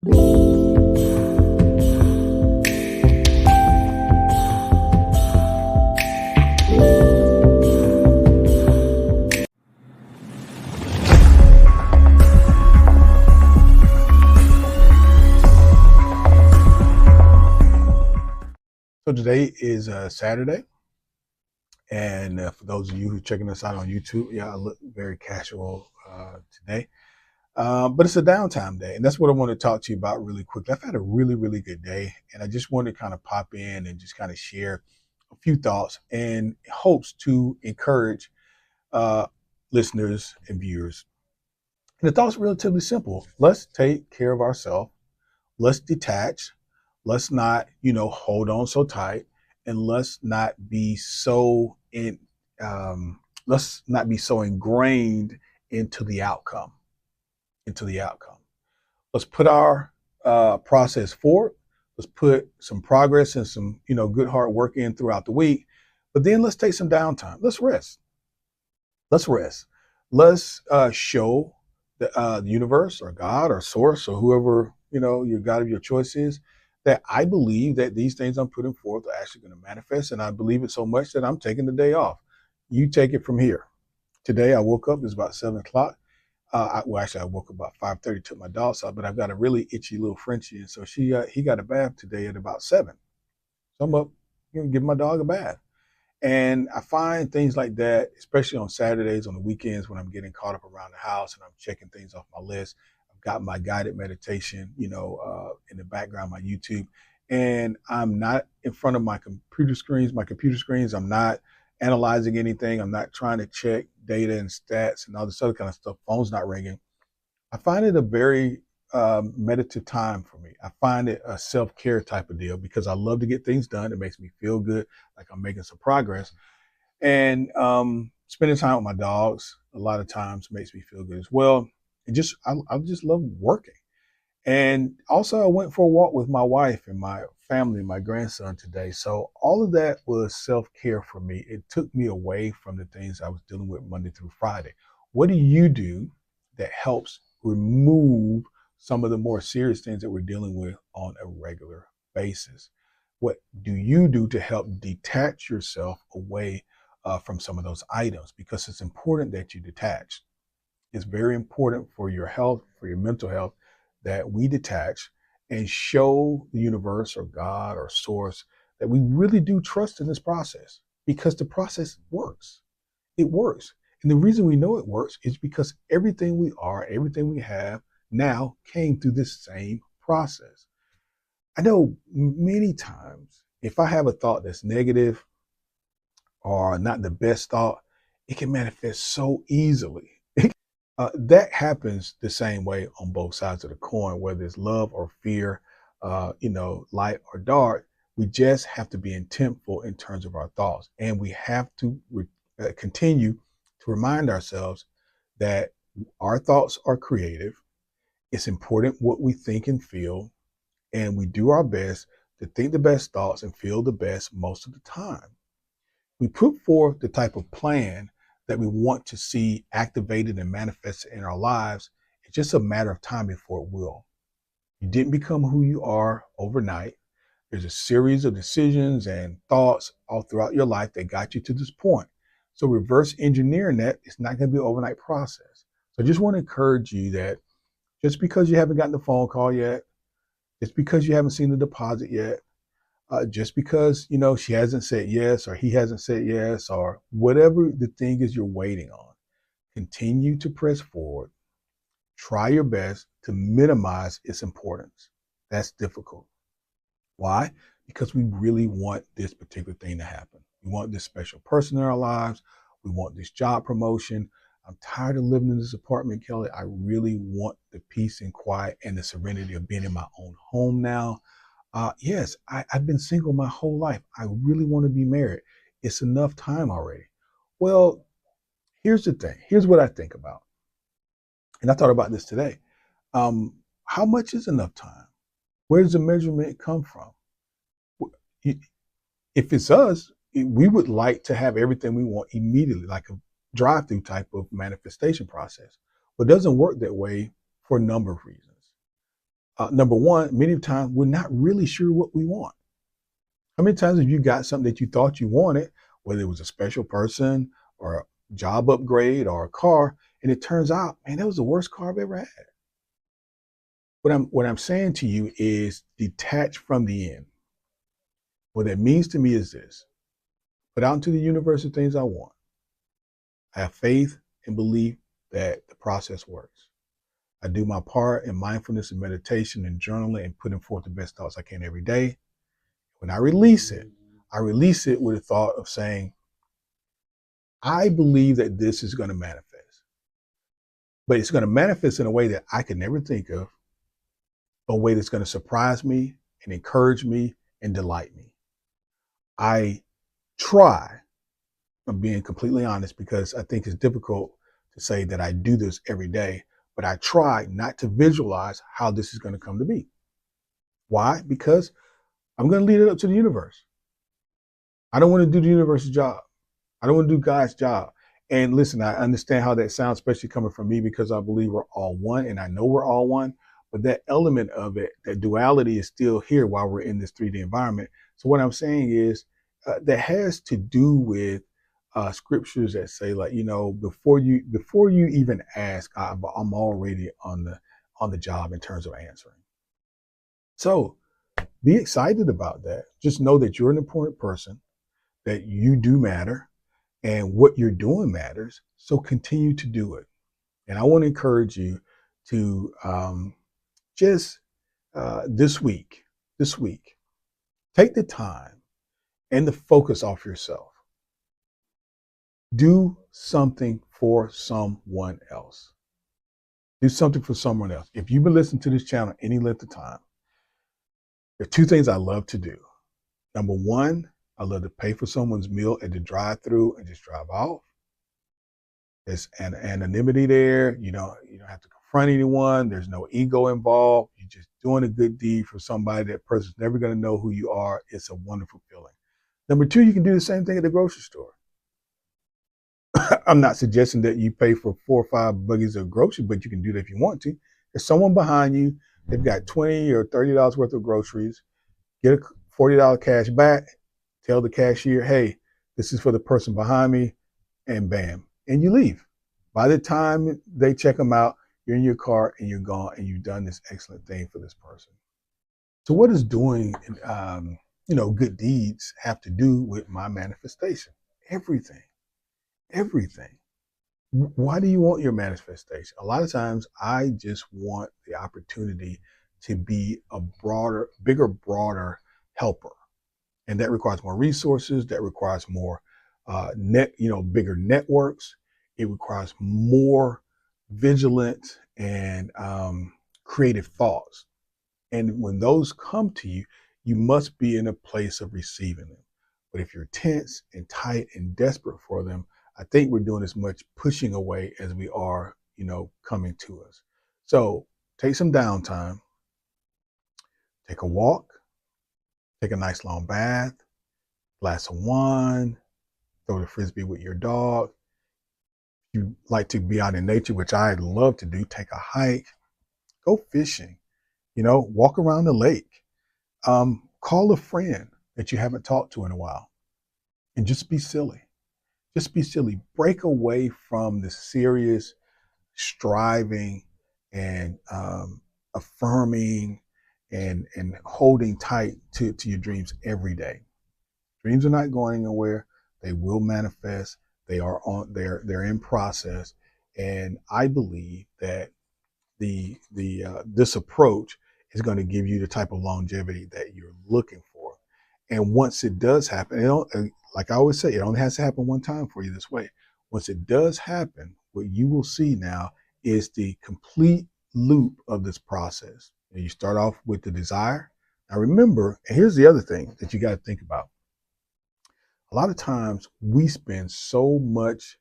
So today is Saturday, and for those of you who are checking us out on YouTube, yeah, I look very casual today, but it's a downtime day, and that's what I want to talk to you about really quickly. I've had a really good day, and I just wanted to kind of pop in and just kind of share a few thoughts and hopes to encourage uh, listeners and viewers. And the thoughts are relatively simple. Let's take care of ourselves. Let's detach. Let's not, hold on so tight, and let's not be so um, let's not be so ingrained into the outcome. Into the outcome. Let's put our process forward. Let's put some progress and some, good hard work in throughout the week. But then let's take some downtime. Let's rest. Let's rest. Let's show the universe or God or source or whoever, your God of your choice is, that I believe that these things I'm putting forth are actually going to manifest. And I believe it so much that I'm taking the day off. You take it from here. Today I woke up, it's about 7 o'clock. I woke up about 5:30, took my dogs out, but I've got a really itchy little Frenchie. And so he got a bath today at about 7. So I'm up, giving my dog a bath. And I find things like that, especially on Saturdays, on the weekends, when I'm getting caught up around the house and I'm checking things off my list. I've got my guided meditation, in the background, my YouTube, and I'm not in front of my computer screens. I'm not analyzing anything. I'm not trying to check data and stats and all this other kind of stuff. Phone's not ringing. I find it a very meditative time for me. I find it a self-care type of deal because I love to get things done. It makes me feel good, like I'm making some progress. And spending time with my dogs a lot of times makes me feel good as well. And I just love working. And also I went for a walk with my wife and my family, my grandson today. So all of that was self-care for me. It took me away from the things I was dealing with Monday through Friday. What do you do that helps remove some of the more serious things that we're dealing with on a regular basis? What do you do to help detach yourself away from some of those items? Because it's important that you detach. It's very important for your health, for your mental health, that we detach and show the universe or God or source that we really do trust in this process, because the process works. It works. And the reason we know it works is because everything we are, everything we have now came through this same process. I know many times if I have a thought that's negative or not the best thought, it can manifest so easily. That happens the same way on both sides of the coin, whether it's love or fear, light or dark. We just have to be intentful in terms of our thoughts. And we have to continue to remind ourselves that our thoughts are creative. It's important what we think and feel, and we do our best to think the best thoughts and feel the best most of the time. We put forth the type of plan that we want to see activated and manifested in our lives. It's just a matter of time before it will. You didn't become who you are overnight. There's a series of decisions and thoughts all throughout your life that got you to this point. So reverse engineering that, it's not going to be an overnight process. So I just want to encourage you that just because you haven't gotten the phone call yet, just because you haven't seen the deposit yet, just because, she hasn't said yes or he hasn't said yes or whatever the thing is you're waiting on, continue to press forward. Try your best to minimize its importance. That's difficult. Why? Because we really want this particular thing to happen. We want this special person in our lives. We want this job promotion. I'm tired of living in this apartment, Kelly. I really want the peace and quiet and the serenity of being in my own home now. Yes, I've been single my whole life. I really want to be married. It's enough time already. Well, here's the thing. Here's what I think about. And I thought about this today. How much is enough time? Where does the measurement come from? If it's us, we would like to have everything we want immediately, like a drive-through type of manifestation process. But it doesn't work that way for a number of reasons. Number one, many times we're not really sure what we want. How many times have you got something that you thought you wanted, whether it was a special person or a job upgrade or a car, and it turns out, man, that was the worst car I've ever had. What I'm saying to you is detach from the end. What that means to me is this: put out into the universe the things I want. I have faith and belief that the process works. I do my part in mindfulness and meditation and journaling and putting forth the best thoughts I can every day. When I release it with a thought of saying, I believe that this is going to manifest, but it's going to manifest in a way that I could never think of, a way that's going to surprise me and encourage me and delight me. I try, I'm being completely honest because I think it's difficult to say that I do this every day, but I try not to visualize how this is going to come to be. Why? Because I'm going to leave it up to the universe. I don't want to do the universe's job. I don't want to do God's job. And listen, I understand how that sounds, especially coming from me, because I believe we're all one and I know we're all one. But that element of it, that duality is still here while we're in this 3D environment. So what I'm saying is that has to do with scriptures that say, like, before you even ask, I'm already on the job in terms of answering. So be excited about that. Just know that you're an important person, that you do matter, and what you're doing matters. So continue to do it. And I want to encourage you to just this week, take the time and the focus off yourself. Do something for someone else. Do something for someone else. If you've been listening to this channel any length of time, there are two things I love to do. Number one, I love to pay for someone's meal at the drive-through and just drive off. There's an anonymity there. You don't have to confront anyone. There's no ego involved. You're just doing a good deed for somebody. That person's never going to know who you are. It's a wonderful feeling. Number two, you can do the same thing at the grocery store. I'm not suggesting that you pay for 4 or 5 buggies of groceries, but you can do that if you want to. There's someone behind you. They've got $20 or $30 worth of groceries. Get a $40 cash back. Tell the cashier, hey, this is for the person behind me, and bam, and you leave. By the time they check them out, you're in your car and you're gone, and you've done this excellent thing for this person. So what does doing, good deeds have to do with my manifestation? Everything. Why do you want your manifestation? A lot of times I just want the opportunity to be a bigger, broader helper. And that requires more resources. That requires more bigger networks. It requires more vigilant and creative thoughts. And when those come to you, you must be in a place of receiving them. But if you're tense and tight and desperate for them, I think we're doing as much pushing away as we are, coming to us. So take some downtime, take a walk, take a nice long bath, glass of wine, throw the frisbee with your dog. If you like to be out in nature, which I love to do, take a hike, go fishing, walk around the lake, call a friend that you haven't talked to in a while, and just be silly. Just be silly. Break away from the serious striving and affirming and holding tight to your dreams every day. Dreams are not going anywhere. They will manifest. They're in process. And I believe that this approach is going to give you the type of longevity that you're looking for. And once it does happen, like I always say, it only has to happen one time for you this way. Once it does happen, what you will see now is the complete loop of this process. And you start off with the desire. Now remember, and here's the other thing that you got to think about. A lot of times we spend so much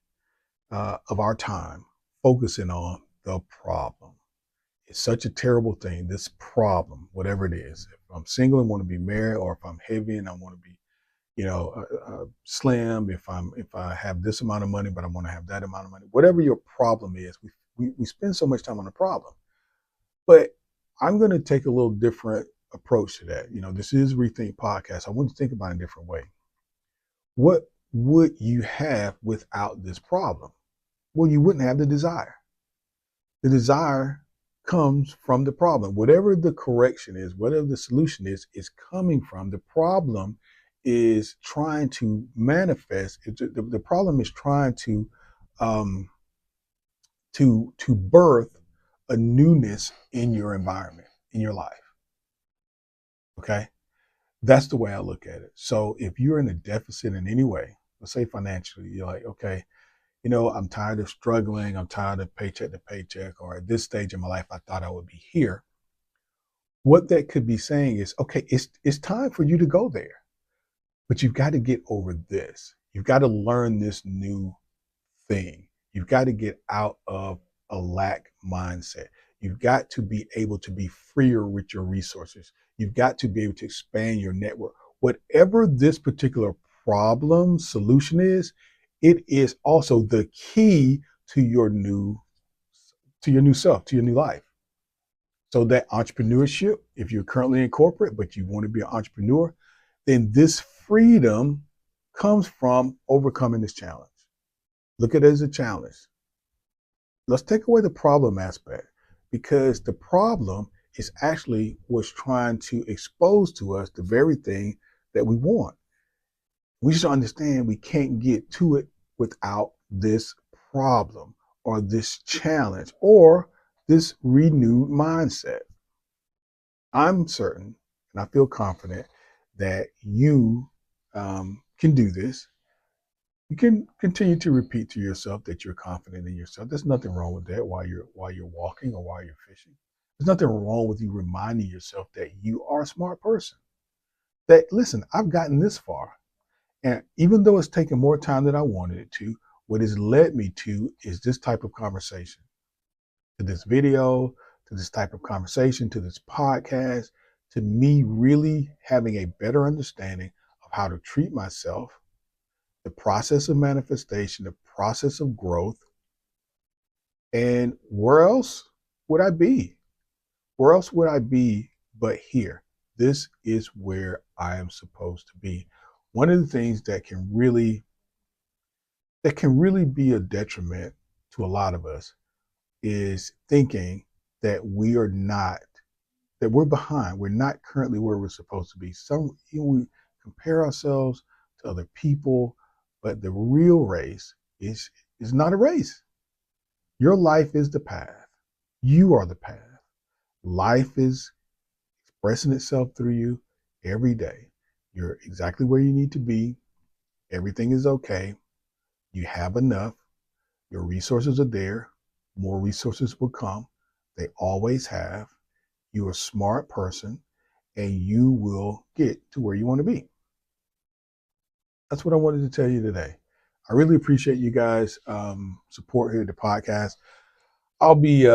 of our time focusing on the problem. It's such a terrible thing, this problem, whatever it is. If I'm single and want to be married, or if I'm heavy and I want to be, slim, if I have this amount of money, but I want to have that amount of money, whatever your problem is, we spend so much time on the problem. But I'm going to take a little different approach to that. This is Rethink podcast. I want to think about it a different way. What would you have without this problem? Well, you wouldn't have the desire. The desire comes from the problem. Whatever the correction is, whatever the solution is coming from. The problem is trying to manifest. The problem is trying um, to birth a newness in your environment, in your life. Okay, that's the way I look at it. So if you're in a deficit in any way, let's say financially, you're like, okay, I'm tired of struggling. I'm tired of paycheck to paycheck, or at this stage in my life, I thought I would be here. What that could be saying is, okay, it's time for you to go there, but you've got to get over this. You've got to learn this new thing. You've got to get out of a lack mindset. You've got to be able to be freer with your resources. You've got to be able to expand your network. Whatever this particular problem solution is, it is also the key to your new self, to your new life. So that entrepreneurship, if you're currently in corporate, but you want to be an entrepreneur, then this freedom comes from overcoming this challenge. Look at it as a challenge. Let's take away the problem aspect, because the problem is actually what's trying to expose to us the very thing that we want. We just understand we can't get to it without this problem or this challenge or this renewed mindset. I'm certain and I feel confident that you can do this. You can continue to repeat to yourself that you're confident in yourself. There's nothing wrong with that while you're walking or while you're fishing. There's nothing wrong with you reminding yourself that you are a smart person. That, listen, I've gotten this far. And even though it's taken more time than I wanted it to, what has led me to is this type of conversation, to this video, to this type of conversation, to this podcast, to me really having a better understanding of how to treat myself, the process of manifestation, the process of growth, and where else would I be? Where else would I be but here? This is where I am supposed to be. One of the things that can really be a detriment to a lot of us is thinking that we're behind. We're not currently where we're supposed to be. We compare ourselves to other people, but the real race is not a race. Your life is the path. You are the path. Life is expressing itself through you every day. You're exactly where you need to be. Everything is okay. You have enough. Your resources are there. More resources will come. They always have. You're a smart person and you will get to where you want to be. That's what I wanted to tell you today. I really appreciate you guys support here at the podcast. I'll be,